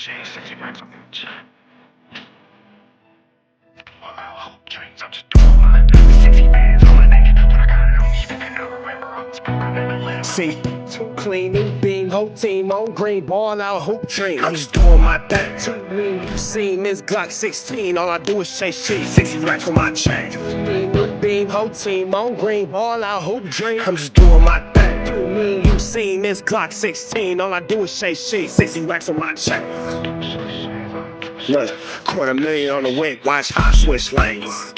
shade, 60 racks on the chain. All I hope dreams, I'm just doing mine. 60 bands on my neck, but I got it on me. Speaking out, remember I was broken in the left. See, too clean, new beam, whole team on green, ball out, hoop dream. I'm just doing my thing. Too lean, you see, Miss Glock 16, all I do is chase shit. 60 racks on my chain. New beam, whole team on green, ball out, hoop dream. I'm just doing my thing. Too lean, you see, Miss Glock 16, all I do is chase shit. 60 racks on my chain. Look, $250,000 on the wick, watch how I switch lanes.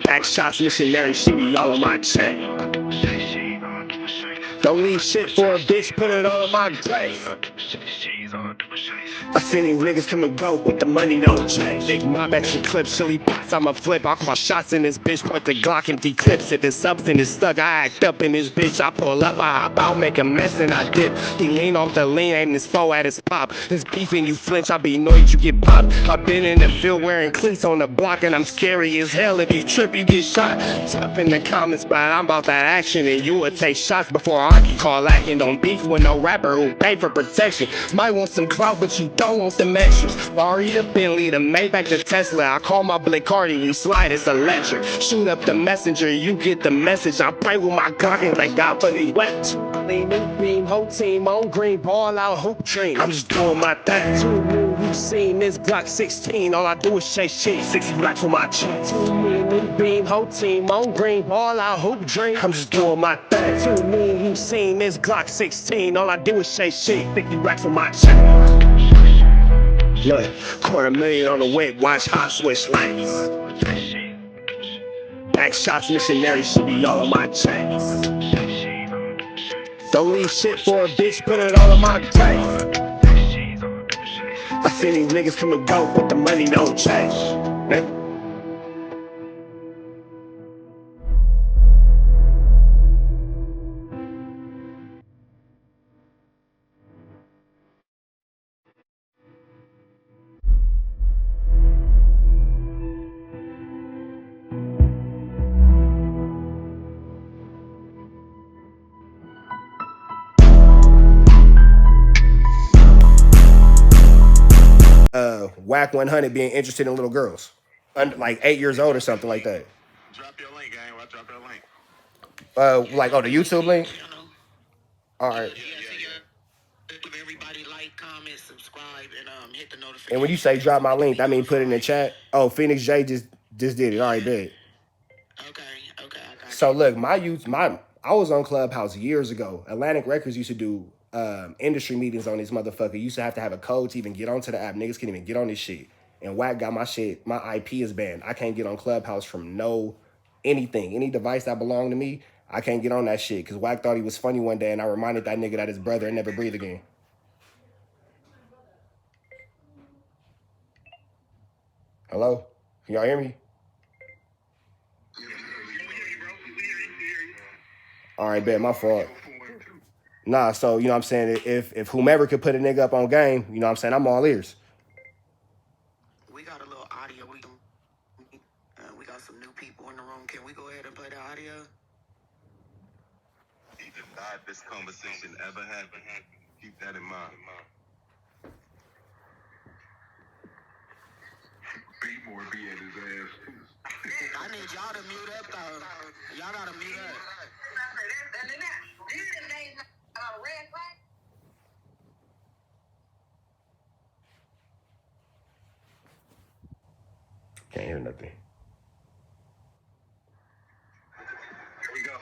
Back shots, missionary, she be all on my chain. Don't leave shit for a bitch, put it all on my grave. I seen these niggas come and go, but the money don't change. Big mob action clip, silly bots, I'ma flip. I call shots in this bitch, point the Glock empty clips. If this something is stuck, I act up in this bitch. I pull up, I hop out, make a mess and I dip. He lean off the lean, aim this foe at his pop. This beef and you flinch, I be annoyed you get popped. I been in the field wearing cleats on the block and I'm scary as hell. If you trip, you get shot. Top in the comments, but I'm about that action and you would take shots before I can call acting. Don't beef with no rapper who pay for protection. Might want some clout, but you don't want them extras. Ferrari the Bentley, the Maybach the Tesla. I call my Blake Cardi, you slide, it's electric. Shoot up the messenger, you get the message. I pray with my Glock and thank God for these weapons. New beam, whole team on green, ball out, hoop dream. I'm just doing my thing. Too new, you seen this Glock 16, all I do is chase shit. 60 racks on my chain. New beam, whole team on green, ball out, hoop dream. I'm just doing my thing. Too new, you seen this Glock 16, all I do is chase shit. 60 racks on my chain. Look, $250,000 on the wick, watch how I switch lanes. Back shots, missionary, she be all on my chain. Don't leave shit for a bitch, put it all on my grave. I see these niggas come and go, but the money don't change. Wack 100 being interested in little girls, like 8 years old or something like that. Drop your link, gang. I'll drop your link. Like, the YouTube link? All right. Give everybody like, comment, subscribe, and hit the notification. And when you say drop my link, that mean put it in the chat. Oh, Phoenix J just did it. All right, bet. Okay, I got you. So look, I was on Clubhouse years ago. Atlantic Records used to do industry meetings on this motherfucker. You used to have a code to even get onto the app. Niggas can't even get on this shit. And Wack got my shit. My IP is banned. I can't get on Clubhouse from anything. Any device that belonged to me, I can't get on that shit. Because Wack thought he was funny one day, and I reminded that nigga that his brother and never breathe again. Hello? Can y'all hear me? All right, bet, my fault. Nah, so, you know what I'm saying, if whomever could put a nigga up on game, you know what I'm saying, I'm all ears. We got a little audio. We got some new people in the room. Can we go ahead and play the audio? If not this conversation ever happened, keep that in mind. B-more be at his ass too. I need y'all to mute up, though. Y'all gotta mute up. Can't hear nothing. Here we go.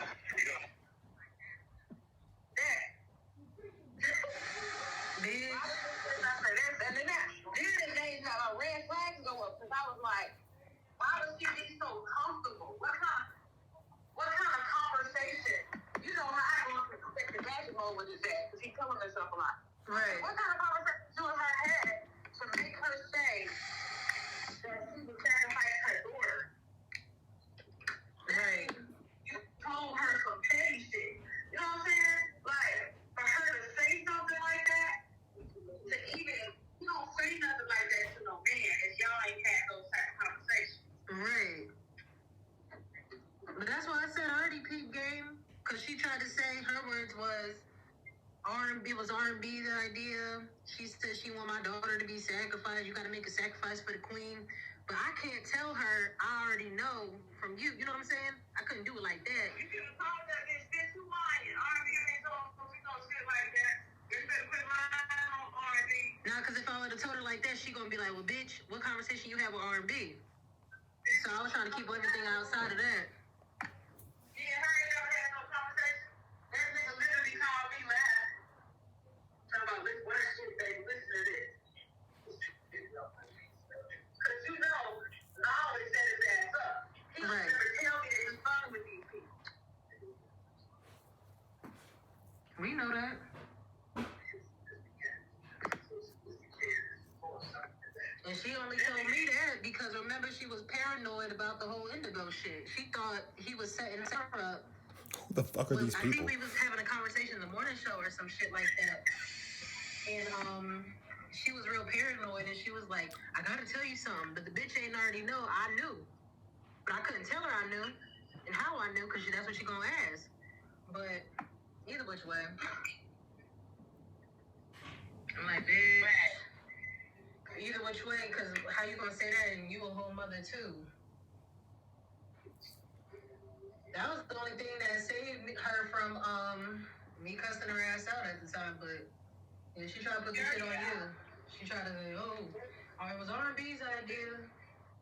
Red flags go up because I was like, why would she be so comfortable? What kind of conversation? You know how I go into expected magic mode with his ass because he's telling himself a lot. Right. What kind of conversation you and her had to make her say that she would sacrifice her daughter? Right. You told her some petty shit. You know what I'm saying? Like, for her to say something like that, to even, you don't say nothing like that to no man if y'all ain't had those type of conversations. Right. But that's why I said I already peep game, because she tried to say, her words was, R&B was R&B the idea. She said she want my daughter to be sacrificed. You got to make a sacrifice for the queen. But I can't tell her. I already know from you. You know what I'm saying? I couldn't do it like that. You could have told that bitch you lying. R&B ain't no shit like that. You better put mine on R&B. Nah, because if I would have told her like that, she gonna be like, well, bitch, what conversation you have with R&B? So I was trying to keep everything outside of that. Yeah, her ain't never had no conversation. That nigga literally called me last. Talking about, listen, what shit, baby, listen to this. Because you know, I always set his ass up. He would never tell me that he's fucking with these people. We know that. And she only told me that because remember she was paranoid about the whole Indigo shit. She thought he was setting her up. Who the fuck are these I people? think we was having a conversation in the morning show or some shit like that. And she was real paranoid and she was like, I gotta tell you something, but the bitch ain't already know. I knew. But I couldn't tell her I knew and how I knew because that's what she gonna ask. But either which way. I'm like, bitch. Either which way, because how you gonna say that and you a whole mother too? That was the only thing that saved her from me cussing her ass out at the time, but yeah, she tried to put the shit on you. She tried to say, oh, it was R&B's idea,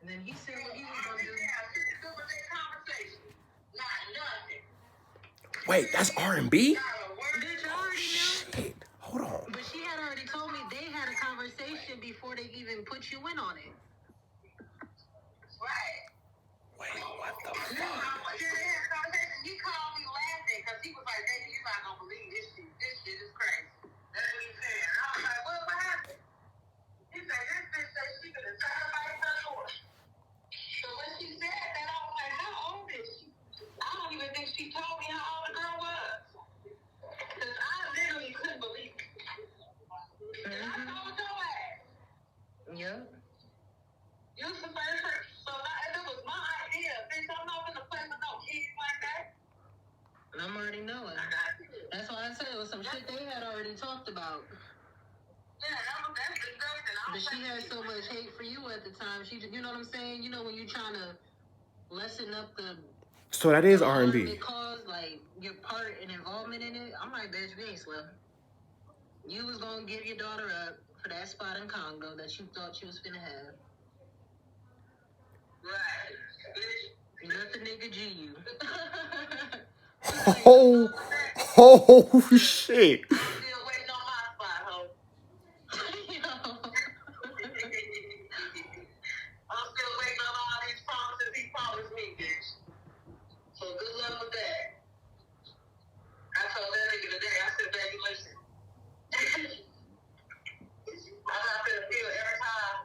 and then he said what he was gonna do. Not nothing. Wait, that's R&B? Bitch, I already knew. Shit, hold on. But she had already told me they had a conversation before they even put you in on it. Right. Wait, what the fuck? He called me laughing because he was like, baby, you're not gonna believe this shit. This shit is crazy. That's what he said. I was like, what happened? He said, this bitch said she could have sacrificed her daughter. So when she said that, I was like, how old is she? I don't even think she told me how old the girl was. Because I literally couldn't believe it. And I told your ass. Yeah. You was the first person. So if it was my idea, bitch, I'm not gonna play with no kids like that. I'm already knowing. That's why I said it was some shit they had already talked about. Yeah, that's disgusting. But she had so much hate for you at the time. She, you know what I'm saying? You know when you're trying to lessen up the So that is R&B. cause, like your part and involvement in it. I'm like, bitch, we ain't slow. You was gonna give your daughter up for that spot in Congo that you thought you was finna have. Right. Bitch, let the nigga G you. Oh, shit. I'm still waiting on my spot, ho. I'm still waiting on all these promises he promised me, bitch. So good luck with that. I told that nigga today, I said, baby, listen. I'm not gonna feel every time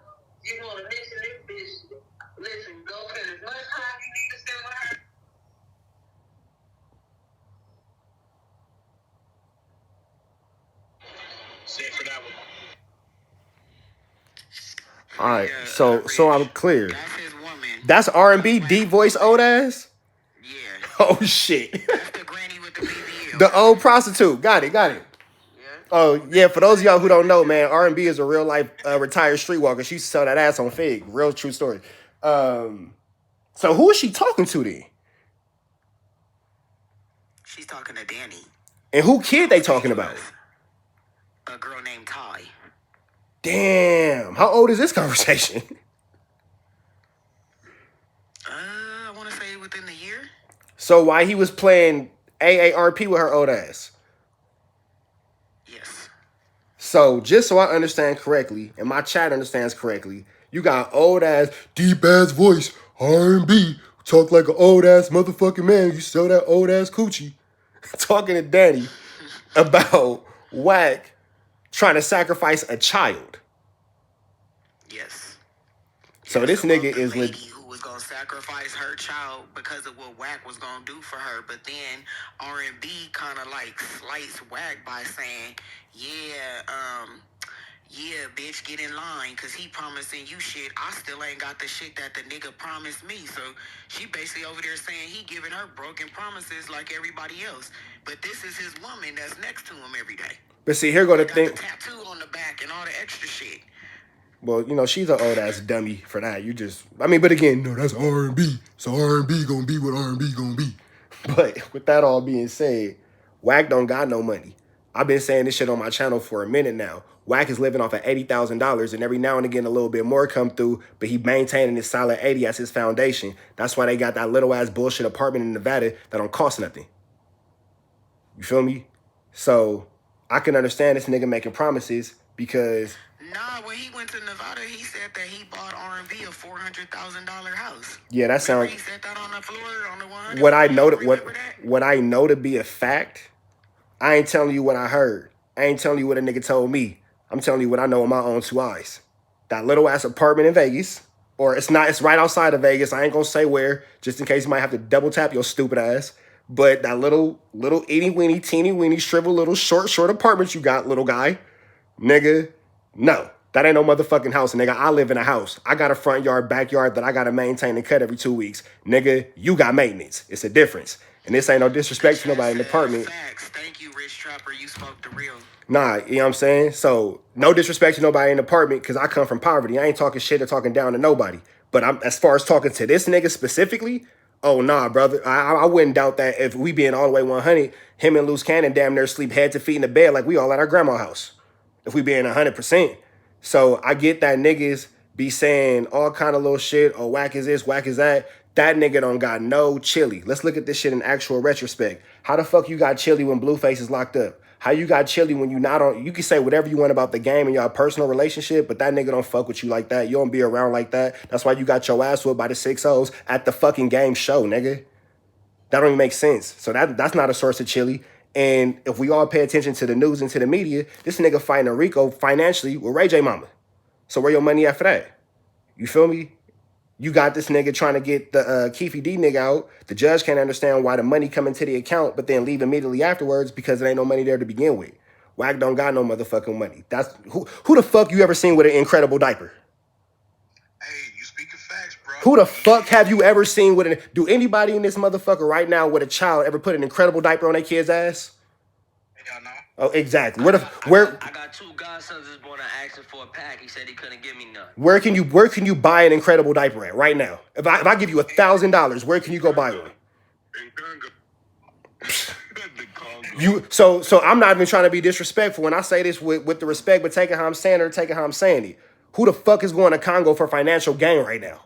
you want to mention this bitch. Listen, go spend as much time you need to spend with her. Say for that one. All right, so I'm clear. That's his woman. That's R&B, deep voice, old ass? Yeah. Oh, shit. That's the granny with the BBL. The old prostitute. Got it. Yeah. Oh, yeah, for those of y'all who don't know, man, R&B is a real life retired streetwalker. She used to sell that ass on Fig. Real true story. So who is she talking to then? She's talking to Danny. And who kid they talking about? A girl named Ty. Damn. How old is this conversation? I want to say within the year. So why he was playing AARP with her old ass? Yes. So just so I understand correctly, and my chat understands correctly, you got old ass, deep ass voice, R&B, talk like an old ass motherfucking man. You sell that old ass coochie, talking to Danny about Wack trying to sacrifice a child. Yes. So Yes, this about nigga the is lady legit. who was gonna sacrifice her child because of what Wack was gonna do for her, but then R&B kind of like sliced Wack by saying, yeah, bitch, get in line, cause he promising you shit. I still ain't got the shit that the nigga promised me. So she basically over there saying he giving her broken promises like everybody else. But this is his woman that's next to him every day. But see, here go the Got thing. the tattoo on the back and all the extra shit. Well, you know, she's an old ass dummy for that. You just, I mean, but again, no, that's R&B. So R&B gonna be what R&B gonna be. But with that all being said, Wack don't got no money. I've been saying this shit on my channel for a minute now. Wack is living off of $80,000, and every now and again a little bit more come through, but he maintaining his solid 80 as his foundation. That's why they got that little ass bullshit apartment in Nevada that don't cost nothing. You feel me? So I can understand this nigga making promises because Nah, when he went to Nevada, he said that he bought R&B a $400,000 house. yeah, that sounds. He said that on the floor on the 100. What I know what I know to be a fact. I ain't telling you what I heard. I ain't telling you what a nigga told me. I'm telling you what I know with my own two eyes. That little ass apartment in Vegas, or it's right outside of Vegas. I ain't gonna say where, just in case you might have to double tap your stupid ass. But that little itty weeny, teeny weeny, shrivel little short apartment you got, little guy, nigga, no. That ain't no motherfucking house, nigga. I live in a house. I got a front yard, backyard that I gotta maintain and cut every 2 weeks. Nigga, you got maintenance. It's a difference. And this ain't no disrespect to nobody in the apartment. Facts. Thank you, Rich Trapper. You spoke the real. Nah, you know what I'm saying? So, no disrespect to nobody in the apartment because I come from poverty. I ain't talking shit or talking down to nobody. But I'm as far as talking to this nigga specifically, oh, nah, brother. I wouldn't doubt that if we being all the way 100, him and Loose Cannon damn near sleep head to feet in the bed like we all at our grandma's house. If we being 100%. So, I get that niggas be saying all kind of little shit. Oh, Wack is this, Wack is that. That nigga don't got no chili. Let's look at this shit in actual retrospect. How the fuck you got chili when Blueface is locked up? How you got chili when you not on? You can say whatever you want about the game and your personal relationship, but that nigga don't fuck with you like that. You don't be around like that. That's why you got your ass whooped by the 6-0s at the fucking game show, nigga. That don't even make sense. So that's not a source of chili. And if we all pay attention to the news and to the media, this nigga fighting a Rico financially with Ray J Mama. So where your money at for that? You feel me? You got this nigga trying to get the Keefy D nigga out. The judge can't understand why the money come into the account, but then leave immediately afterwards because there ain't no money there to begin with. Wack don't got no motherfucking money. That's who the fuck you ever seen with an incredible diaper? Hey, you speaking facts, bro. Who the fuck have you ever seen with an? Do anybody in this motherfucker right now with a child ever put an incredible diaper on their kid's ass? Hell no. Oh, exactly. I got two godsons that's born asking for a pack. He said he couldn't give me none. Where can you buy an incredible diaper at right now? If I give you $1,000, where can you go buy one? In Congo. The Congo. So I'm not even trying to be disrespectful when I say this with the respect, but take it how I'm saying it or take it how I'm saying it. Who the fuck is going to Congo for financial gain right now?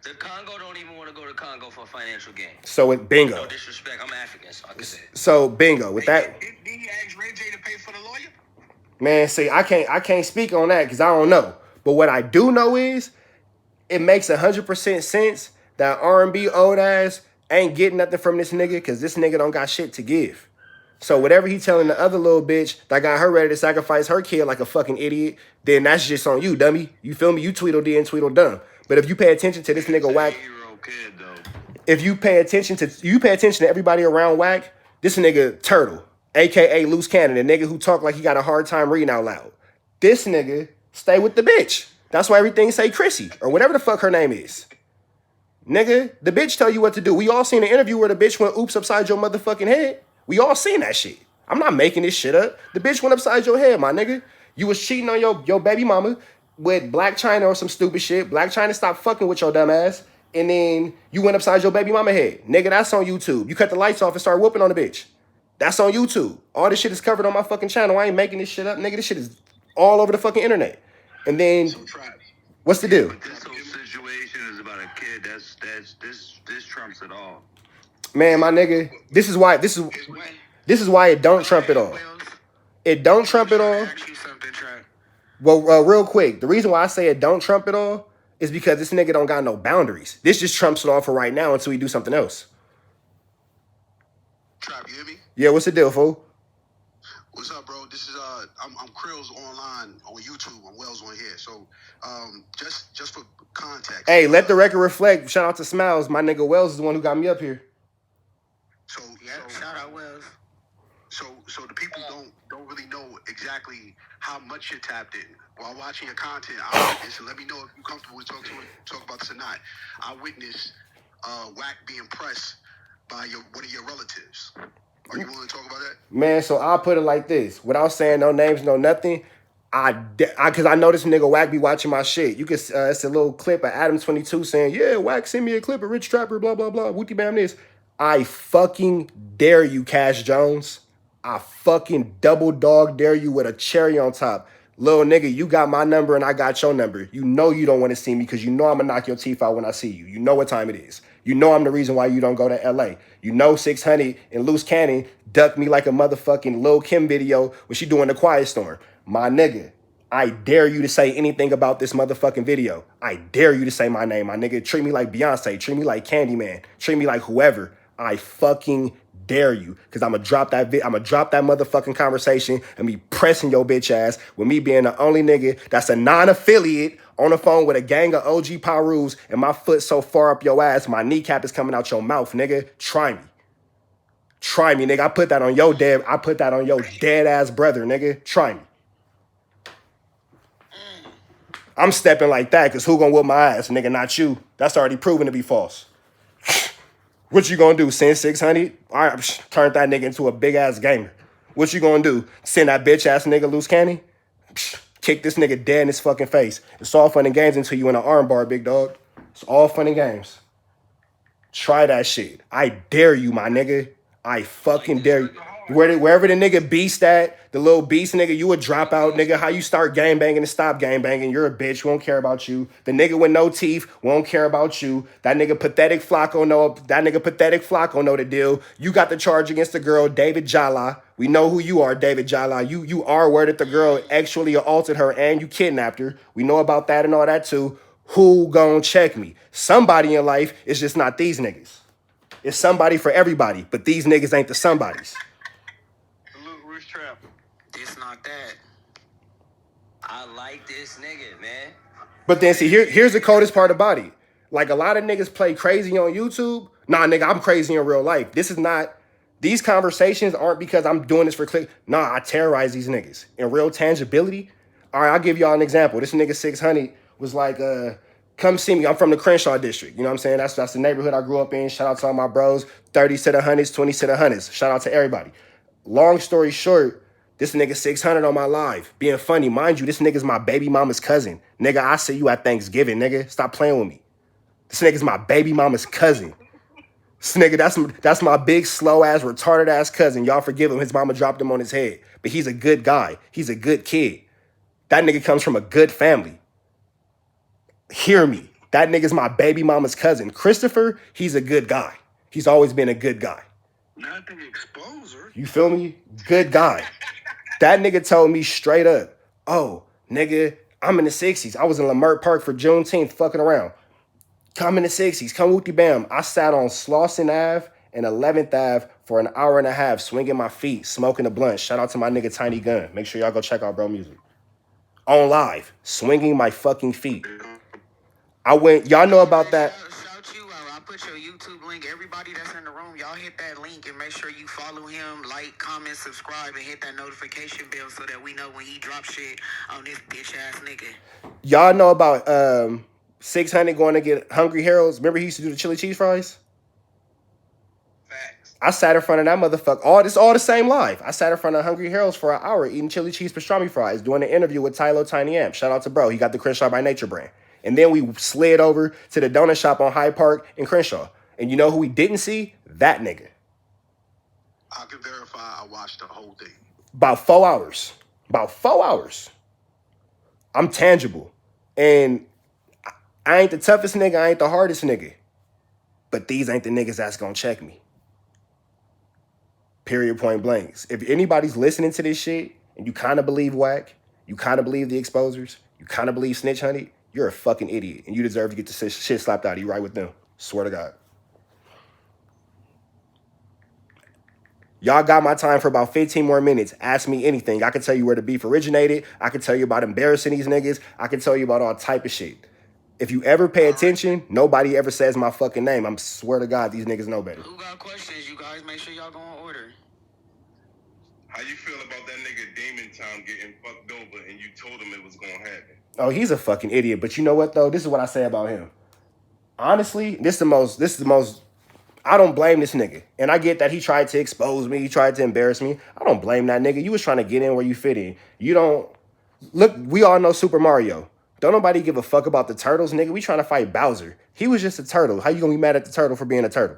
The Congo don't even want to go to Congo for financial gain. So it bingo. No disrespect, I'm African, so I can say it. So bingo with that. Did he ask Ray J to pay for the lawyer? Man, see, I can't speak on that because I don't know. But what I do know is it makes 100% sense that R&B old ass ain't getting nothing from this nigga because this nigga don't got shit to give. So whatever he telling the other little bitch that got her ready to sacrifice her kid like a fucking idiot, then that's just on you, dummy. You feel me? You Tweedledee and Tweedledum. But if you pay attention to this nigga Wack, if you pay attention to everybody around Wack, this nigga Turtle, aka Loose Cannon, a nigga who talk like he got a hard time reading out loud. This nigga stay with the bitch. That's why everything say Chrissy or whatever the fuck her name is. Nigga, the bitch tell you what to do. We all seen an interview where the bitch went oops upside your motherfucking head. We all seen that shit. I'm not making this shit up. The bitch went upside your head, my nigga. You was cheating on your baby mama with Black China or some stupid shit. Black China stopped fucking with your dumb ass. And then you went upside your baby mama head. Nigga, that's on YouTube. You cut the lights off and start whooping on the bitch. That's on YouTube. All this shit is covered on my fucking channel. I ain't making this shit up. Nigga, this shit is all over the fucking internet. And then, what's the deal? But this whole situation is about a kid. This trumps it all. Man, my nigga, this is why it don't trump it all. It don't trump it all. Well, real quick, the reason why I say it don't trump it all is because this nigga don't got no boundaries. This just trumps it all for right now until we do something else. Trap, you hear me? Yeah, what's the deal, fool? What's up, bro? This is I'm Krill's online on YouTube. I'm Wells on here. So just for context. Hey, let the record reflect. Shout out to Smiles. My nigga Wells is the one who got me up here. So shout out Wells. So the people don't really really know exactly how much you're tapped in. While watching your content, I witnessed, and let me know if you're comfortable to talk about this or not. I witnessed Wack being pressed by one of your relatives. Are you willing to talk about that? Man, so I'll put it like this. Without saying no names, no nothing, because I know this nigga Wack be watching my shit. You can, it's a little clip of Adam 22 saying, yeah, Wack, send me a clip of Rich Trapper, blah, blah, blah, wooty bam this. I fucking dare you, Cash Jones. I fucking double dog dare you with a cherry on top. Little nigga, you got my number and I got your number. You know you don't want to see me because you know I'm going to knock your teeth out when I see you. You know what time it is. You know I'm the reason why you don't go to L.A. You know 600 and Loose Cannon ducked me like a motherfucking Lil' Kim video when she doing the Quiet Storm. My nigga, I dare you to say anything about this motherfucking video. I dare you to say my name, my nigga. Treat me like Beyonce. Treat me like Candyman. Treat me like whoever. I fucking dare you, because I'm gonna drop that motherfucking conversation and be pressing your bitch ass with me being the only nigga that's a non-affiliate on the phone with a gang of OG Parus and my foot so far up your ass, my kneecap is coming out your mouth, nigga. Try me. Try me, nigga. I put that on your dead ass brother, nigga. Try me. I'm stepping like that, because who gonna whoop my ass, nigga? Not you. That's already proven to be false. What you gonna do? Send 600? All right, turn that nigga into a big-ass gamer. What you gonna do? Send that bitch-ass nigga Loose Cannon? Kick this nigga dead in his fucking face. It's all fun and games until you in an armbar, big dog. It's all fun and games. Try that shit. I dare you, my nigga. I fucking dare you. Wherever the nigga beast at, the little beast nigga, you a dropout nigga. How you start gang banging and stop gang banging? You're a bitch. We won't care about you. The nigga with no teeth won't care about you. That nigga pathetic FLAKKO know the deal. You got the charge against the girl, David Jala. We know who you are, David Jala. You are aware that the girl actually assaulted her and you kidnapped her. We know about that and all that too. Who gon' check me? Somebody in life is just not these niggas. It's somebody for everybody, but these niggas ain't the somebodies. This not that. I like this nigga, man. But then see, here's the coldest part about it. Like a lot of niggas play crazy on YouTube. Nah, nigga, I'm crazy in real life. These conversations aren't because I'm doing this for click. Nah, I terrorize these niggas. In real tangibility. All right, I'll give y'all an example. This nigga 600 was like, come see me. I'm from the Crenshaw district. You know what I'm saying? That's the neighborhood I grew up in. Shout out to all my bros. 30 to the hundreds, 20 to the hundreds. Shout out to everybody. Long story short, this nigga 600 on my live, being funny. Mind you, this nigga's my baby mama's cousin. Nigga, I see you at Thanksgiving, nigga. Stop playing with me. This nigga's my baby mama's cousin. This nigga, that's my big, slow-ass, retarded-ass cousin. Y'all forgive him. His mama dropped him on his head. But he's a good guy. He's a good kid. That nigga comes from a good family. Hear me. That nigga's my baby mama's cousin. Christopher, he's a good guy. He's always been a good guy. Nothing exposer. You feel me? Good guy. That nigga told me straight up, oh, nigga, I'm in the 60s. I was in Lamert Park for Juneteenth fucking around. Come in the 60s. Come wooty bam. I sat on Slauson Ave and 11th Ave for an hour and a half, swinging my feet, smoking a blunt. Shout out to my nigga Tiny Gun. Make sure y'all go check out bro music. On live, swinging my fucking feet. Y'all know about that. Shout you out. I put your YouTube link. Everybody that's in the room, y'all hit that link and make sure you follow him, like, comment, subscribe, and hit that notification bell so that we know when he drops shit on this bitch ass nigga. Y'all know about 600 going to get Hungry Harold's. Remember he used to do the chili cheese fries? Facts. I sat in front of that motherfucker. All the same live. I sat in front of Hungry Harold's for an hour eating chili cheese pastrami fries, doing an interview with Tylo Tiny Amp. Shout out to bro. He got the Crenshaw by Nature brand. And then we slid over to the donut shop on Hyde Park in Crenshaw. And you know who we didn't see? That nigga. I can verify I watched the whole thing. About 4 hours. About 4 hours. I'm tangible. And I ain't the toughest nigga. I ain't the hardest nigga. But these ain't the niggas that's gonna check me. Period, point blanks. If anybody's listening to this shit and you kind of believe Wack, you kind of believe the exposers, you kind of believe Snitch Honey, you're a fucking idiot. And you deserve to get the shit slapped out of you right with them. Swear to God. Y'all got my time for about 15 more minutes. Ask me anything. I can tell you where the beef originated. I can tell you about embarrassing these niggas. I can tell you about all type of shit. If you ever pay attention, nobody ever says my fucking name. I swear to God, these niggas know better. Who got questions? You guys make sure y'all go in order. How you feel about that nigga Demon Time getting fucked over and you told him it was gonna happen? Oh, he's a fucking idiot. But you know what though? This is what I say about him. Honestly, this is the most. I don't blame this nigga. And I get that he tried to expose me. He tried to embarrass me. I don't blame that nigga. You was trying to get in where you fit in. You don't... Look, we all know Super Mario. Don't nobody give a fuck about the turtles, nigga. We trying to fight Bowser. He was just a turtle. How you gonna be mad at the turtle for being a turtle?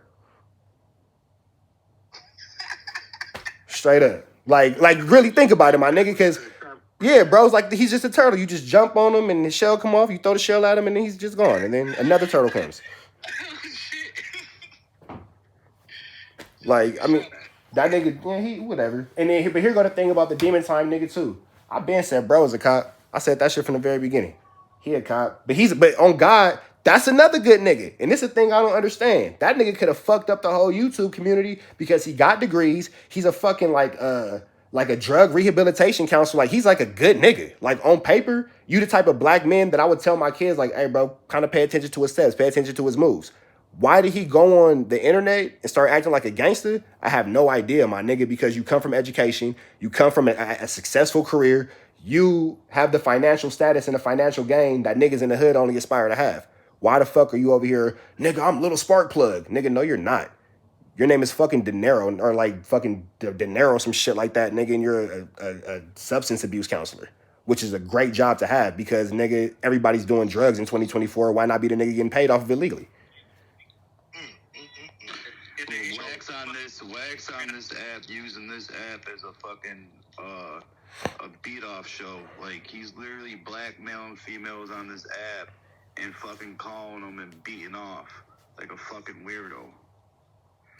Straight up. Like really think about it, my nigga, because... Yeah, bro, it's like he's just a turtle. You just jump on him and his shell come off. You throw the shell at him and then he's just gone. And then another turtle comes. Like, I mean, that nigga, yeah, he, whatever. And then, but here go the thing about the Demon Time nigga, too. I been said bro is a cop. I said that shit from the very beginning. He a cop. But on God, that's another good nigga. And this is a thing I don't understand. That nigga could have fucked up the whole YouTube community because he got degrees. He's a fucking, like a drug rehabilitation counselor. Like, he's like a good nigga. Like, on paper, you the type of black man that I would tell my kids, like, hey, bro, kind of pay attention to his steps. Pay attention to his moves. Why did he go on the internet and start acting like a gangster? I have no idea, my nigga, because you come from education, you come from a successful career, you have the financial status and the financial gain that niggas in the hood only aspire to have. Why the fuck are you over here, nigga, I'm Little Spark Plug? Nigga, no, you're not. Your name is fucking De Niro, or like fucking De Niro, some shit like that, nigga, and you're a substance abuse counselor, which is a great job to have because, nigga, everybody's doing drugs in 2024. Why not be the nigga getting paid off of it legally? Wax on this app, using this app as a fucking a beat off show. Like, he's literally blackmailing females on this app and fucking calling them and beating off like a fucking weirdo.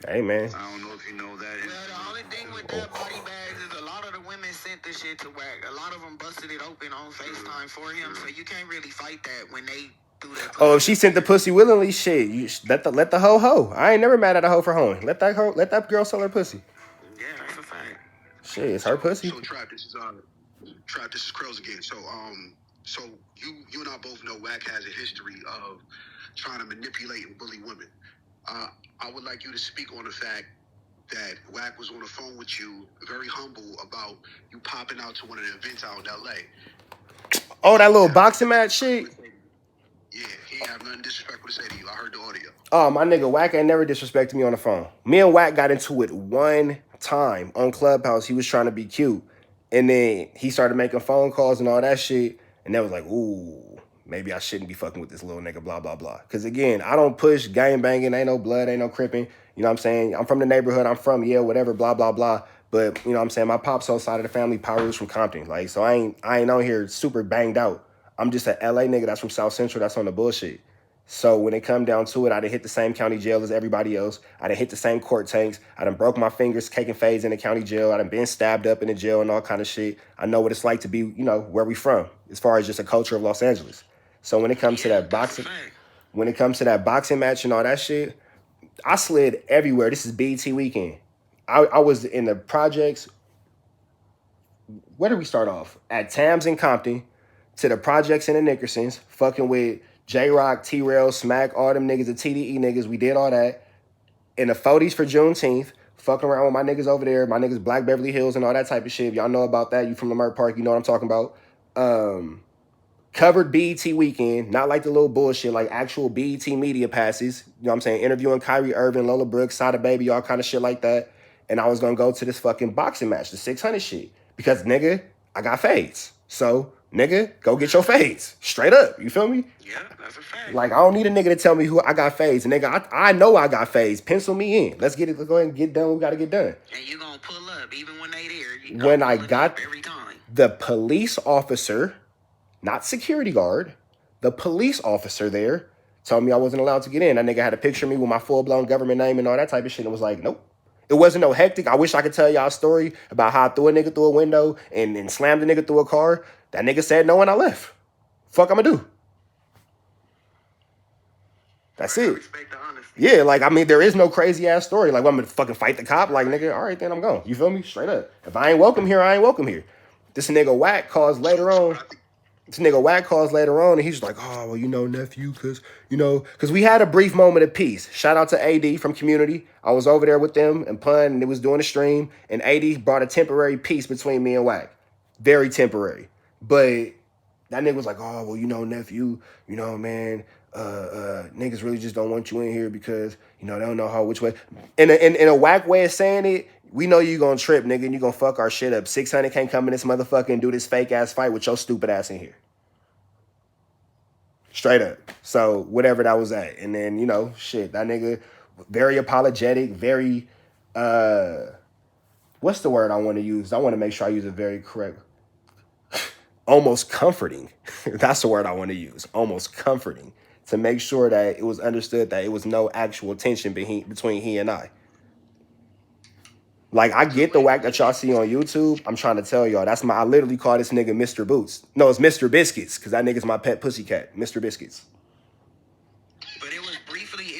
Hey, man. I don't know if you know that. Well, the only thing with that body bags is a lot of the women sent the shit to Wack. A lot of them busted it open on FaceTime for him, so you can't really fight that when they do that. Oh, if she sent the pussy willingly, shit, you let the hoe. I ain't never mad at a hoe for hoeing. Let that girl sell her pussy. Yeah, that's a fact. Shit, it's her pussy. So Trap, this is Curls again. So so you and I both know Wack has a history of trying to manipulate and bully women. I would like you to speak on the fact that Wack was on the phone with you, very humble about you popping out to one of the events out in L.A. Oh, that little boxing match shit? Yeah, he ain't have nothing disrespectful to say to you. I heard the audio. Oh, my nigga, Wack ain't never disrespected me on the phone. Me and Wack got into it one time on Clubhouse. He was trying to be cute. And then he started making phone calls and all that shit. And that was like, ooh, maybe I shouldn't be fucking with this little nigga, blah, blah, blah. Because, again, I don't push gang banging. Ain't no blood, ain't no cripping. You know what I'm saying? I'm from the neighborhood. I'm from Yale, whatever, blah, blah, blah. But, you know what I'm saying? My pop's whole side of the family, Power was from Compton. Like, so I ain't on here super banged out. I'm just an LA nigga that's from South Central that's on the bullshit. So when it come down to it, I done hit the same county jail as everybody else. I done hit the same court tanks. I done broke my fingers caking fades in the county jail. I done been stabbed up in the jail and all kind of shit. I know what it's like to be, you know, where we from, as far as just a culture of Los Angeles. So when it comes to that boxing, match and all that shit, I slid everywhere. This is BET weekend. I was in the projects. Where did we start off? At Tams in Compton, to the projects in the Nickersons, fucking with J-Rock, T-Rail, Smack, all them niggas, the TDE niggas. We did all that. In the 40s for Juneteenth, fucking around with my niggas over there, my niggas Black Beverly Hills and all that type of shit. If y'all know about that, you from Lamert Park, you know what I'm talking about. Covered BET weekend, not like the little bullshit, like actual BET media passes. You know what I'm saying? Interviewing Kyrie Irving, Lola Brooks, Sada Baby, all kind of shit like that. And I was going to go to this fucking boxing match, the 600 shit. Because, nigga, I got fades. So, nigga, go get your fades. Straight up. You feel me? Yeah, that's a fact. Like, I don't need a nigga to tell me who I got fades. Nigga, I know I got fades. Pencil me in. Let's get it. Let's go ahead and get done what we got to get done. And you going to pull up even when they there. When I got every time. The police officer, not security guard, the police officer there told me I wasn't allowed to get in. That nigga had a picture of me with my full-blown government name and all that type of shit. And was like, nope. It wasn't no hectic. I wish I could tell y'all a story about how I threw a nigga through a window and slammed a nigga through a car. That nigga said no and I left. Fuck I'ma do. That's it. Respect the honesty. Yeah, like, I mean, there is no crazy-ass story. Like, well, I'm gonna fucking fight the cop. Like, nigga, all right, then I'm gone. You feel me? Straight up. If I ain't welcome here, I ain't welcome here. This nigga Wack calls later on. This nigga Wack calls later on, and he's like, oh, well, you know, nephew, because we had a brief moment of peace. Shout out to AD from Community. I was over there with them and Pun, and it was doing a stream, and AD brought a temporary peace between me and Wack. Very temporary. But that nigga was like, oh, well, you know, nephew, you know, man, niggas really just don't want you in here because, you know, they don't know which way. In a Wack way of saying it, we know you gonna trip, nigga, and you gonna fuck our shit up. 600 can't come in this motherfucker and do this fake ass fight with your stupid ass in here. Straight up. So whatever that was at. And then, you know, shit, that nigga very apologetic, very what's the word I want to use? I want to make sure I use it very correct. Almost comforting. That's the word I want to use. Almost comforting. To make sure that it was understood that it was no actual tension between he and I. Like, I get the Wack that y'all see on YouTube. I'm trying to tell y'all, I literally call this nigga Mr. Boots. No, it's Mr. Biscuits, because that nigga's my pet pussycat, Mr. Biscuits. But it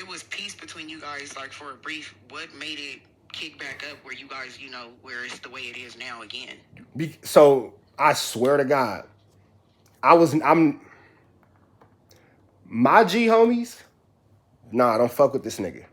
was peace between you guys, like, for a brief. What made it kick back up where you guys, you know, where it's the way it is now again? So, I swear to God, my G homies, nah, don't fuck with this nigga.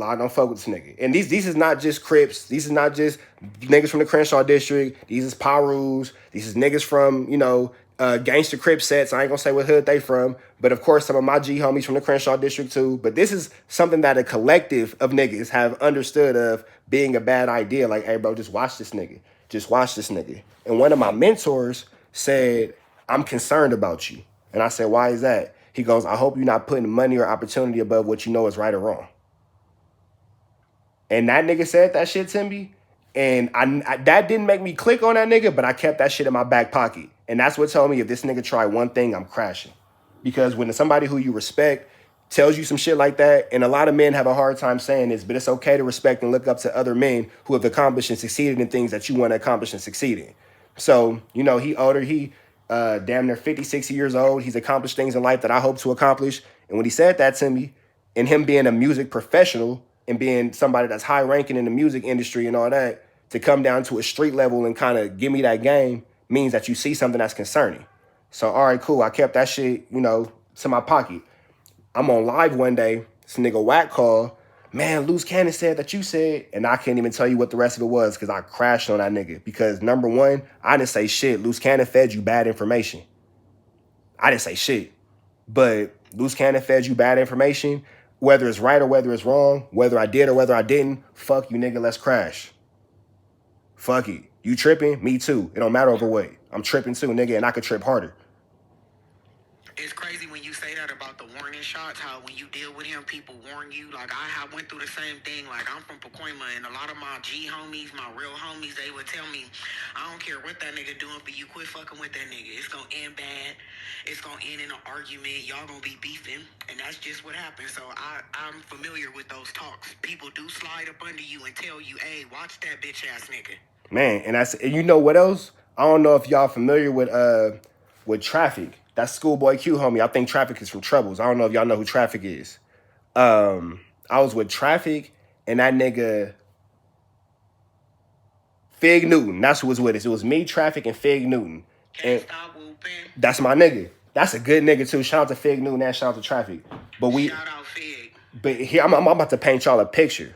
I don't fuck with this nigga. And these is not just Crips. These is not just niggas from the Crenshaw district. These is Pirus. These is niggas from, you know, gangster Crip sets. I ain't gonna say what hood they from. But of course, some of my G homies from the Crenshaw district too. But this is something that a collective of niggas have understood of being a bad idea. Like, hey, bro, just watch this nigga. Just watch this nigga. And one of my mentors said, I'm concerned about you. And I said, why is that? He goes, I hope you're not putting money or opportunity above what you know is right or wrong. And that nigga said that shit to me. And I that didn't make me click on that nigga, but I kept that shit in my back pocket. And that's what told me if this nigga try one thing, I'm crashing. Because when somebody who you respect tells you some shit like that, and a lot of men have a hard time saying this, but it's okay to respect and look up to other men who have accomplished and succeeded in things that you want to accomplish and succeed in. So, you know, he older, he damn near 50, 60 years old. He's accomplished things in life that I hope to accomplish. And when he said that to me, and him being a music professional and being somebody that's high ranking in the music industry and all that, to come down to a street level and kind of give me that game means that you see something that's concerning. So, all right, cool. I kept that shit, you know, to my pocket. I'm on live one day. This nigga Wack call. Man, Loose Cannon said that you said, and I can't even tell you what the rest of it was because I crashed on that nigga. Because number one, I didn't say shit. Loose Cannon fed you bad information. I didn't say shit. But Loose Cannon fed you bad information. Whether it's right or whether it's wrong, whether I did or whether I didn't, fuck you, nigga, let's crash. Fuck it. You tripping? Me too. It don't matter over what. I'm tripping too, nigga, and I could trip harder. It's crazy when you say that about the warning shots, how when you deal with him, people warn you. Like, I went through the same thing. Like, I'm from Pacoima, and a lot of my G homies, my real homies, they would tell me, I don't care what that nigga doing, but you quit fucking with that nigga. It's gonna end bad. It's gonna end in an argument. Y'all gonna be beefing, and that's just what happens. So I'm familiar with those talks. People do slide up under you and tell you, hey, watch that bitch ass nigga. Man, and you know what else? I don't know if y'all familiar with Traffic. That's Schoolboy Q, homie. I think Traffic is from Troubles. I don't know if y'all know who Traffic is. I was with Traffic and that nigga Fig Newton. That's who was with us. It was me, Traffic, and Fig Newton. Can't stop whooping. That's my nigga. That's a good nigga too. Shout out to Fig Newton and shout out to Traffic. But shout out Fig. But here I'm about to paint y'all a picture.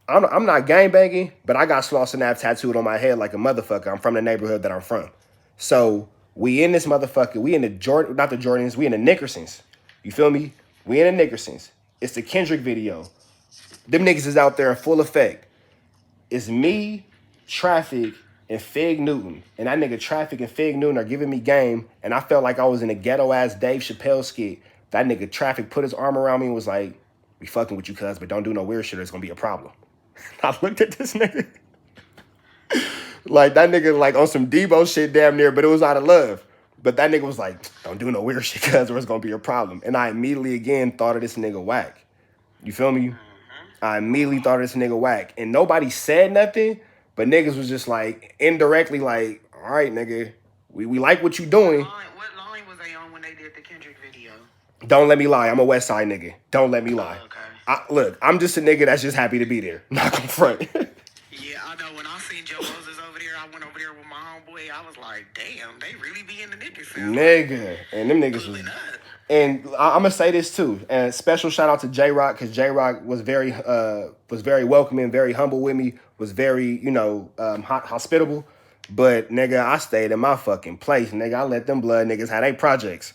I'm not gangbanging, but I got Sloss and Nav tattooed on my head like a motherfucker. I'm from the neighborhood that I'm from. So we in this motherfucker. We in the not the Jordans. We in the Nickersons. You feel me? We in the Nickersons. It's the Kendrick video. Them niggas is out there in full effect. It's me, Traffic, and Fig Newton. And that nigga Traffic and Fig Newton are giving me game. And I felt like I was in a ghetto-ass Dave Chappelle skit. That nigga Traffic put his arm around me and was like, we fucking with you, cuz, but don't do no weird shit or it's gonna be a problem. I looked at this nigga. Like, that nigga, like, on some Debo shit damn near, but it was out of love. But that nigga was like, don't do no weird shit, cuz, or it's gonna be a problem. And I immediately, again, thought of this nigga Wack. You feel me? I immediately thought of this nigga Wack. And nobody said nothing, but niggas was just, like, indirectly like, all right, nigga, we like what you doing. What line was they on when they did the Kendrick video? Don't let me lie. I'm a West Side nigga. Don't let me lie. Okay. Look, I'm just a nigga that's just happy to be there. Not gonna front. Yeah, I know. When I seen Joe Moses over there, I went over there with my homeboy. way, I was like, damn, they really be in the niggas. Nigga. And them niggas was... And I'm gonna say this too, and special shout out to J-Rock, because J-Rock was very welcoming, very humble with me, was very, you know, hospitable. But nigga, I stayed in my fucking place, nigga. I let them blood niggas have their projects.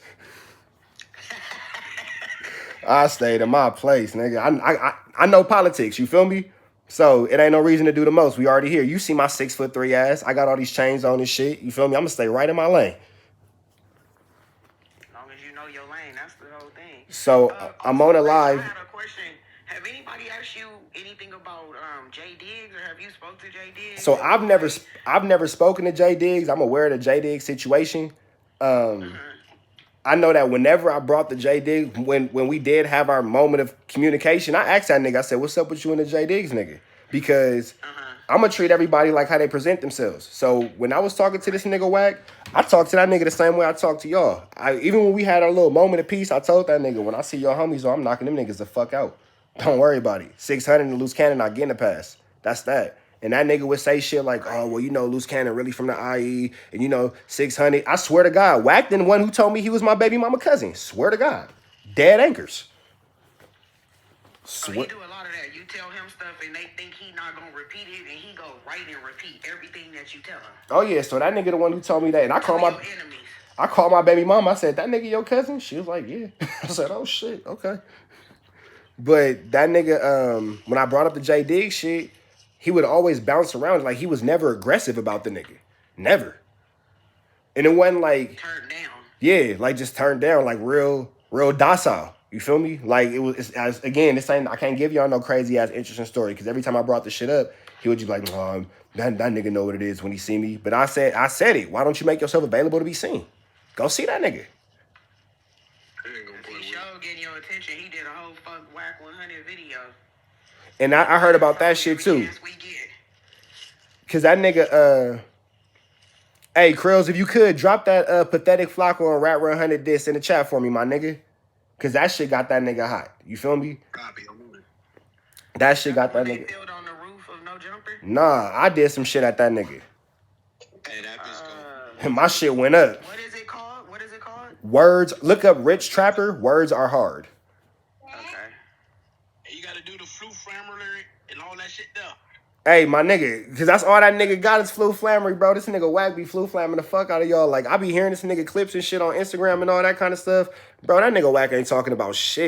I stayed in my place, nigga. I know politics, you feel me? So it ain't no reason to do the most. We already here. You see my 6'3" ass. I got all these chains on and shit. You feel me? I'm gonna stay right in my lane. So I'm on a live. I had a question. Have anybody asked you anything about J Diggs, or have you spoke to J Diggs? So I've never spoken to J Diggs. I'm aware of the J Diggs situation. I know that whenever I brought the J Diggs, when we did have our moment of communication, I asked that nigga. I said, "What's up with you and the J Diggs nigga?" Because I'm gonna treat everybody like how they present themselves. So when I was talking to this nigga Wack, I talked to that nigga the same way I talked to y'all. Even when we had our little moment of peace, I told that nigga, when I see your homies, I'm knocking them niggas the fuck out. Don't worry about it. 600 and loose cannon, not getting a pass. That's that. And that nigga would say shit like, oh, well, you know, loose cannon really from the IE, and you know, 600. I swear to God, Wack the one who told me he was my baby mama cousin. Swear to God. Dead anchors. So he do a lot of that. You tell him stuff and they think he not gonna repeat it, and he go right and repeat everything that you tell him. Oh yeah, so that nigga the one who told me that, and I called my baby mama. I said, that nigga your cousin? She was like, yeah. I said, oh shit, okay. But that nigga, when I brought up the J Diggs shit, he would always bounce around. Like, he was never aggressive about the nigga. Never. And it wasn't like turned down. Yeah, like just turned down, like real docile. You feel me? Like again, this ain't, I can't give y'all no crazy ass interesting story, because every time I brought this shit up, he would just like, that nigga know what it is when he see me. But I said it. Why don't you make yourself available to be seen? Go see that nigga. He showed getting your attention. He did a whole fuck Wack 100 video. And I heard about that shit too. Cause that nigga, hey Krills, if you could drop that pathetic FLAKKO and Rat 100 diss in the chat for me, my nigga. Cause that shit got that nigga hot. You feel me? Copy. That shit got that nigga. On the roof of No Jumper? Nah, I did some shit at that nigga. Hey, that bitch go. And my shit went up. What is it called? Words. Look up Rich Trapper. Words are hard. Okay. Hey, you gotta do the flute flammer and all that shit there. Hey, my nigga, because that's all that nigga got is flu flammery, bro. This nigga Wack be flu flamming the fuck out of y'all. Like, I be hearing this nigga clips and shit on Instagram and all that kind of stuff. Bro, that nigga Wack ain't talking about shit.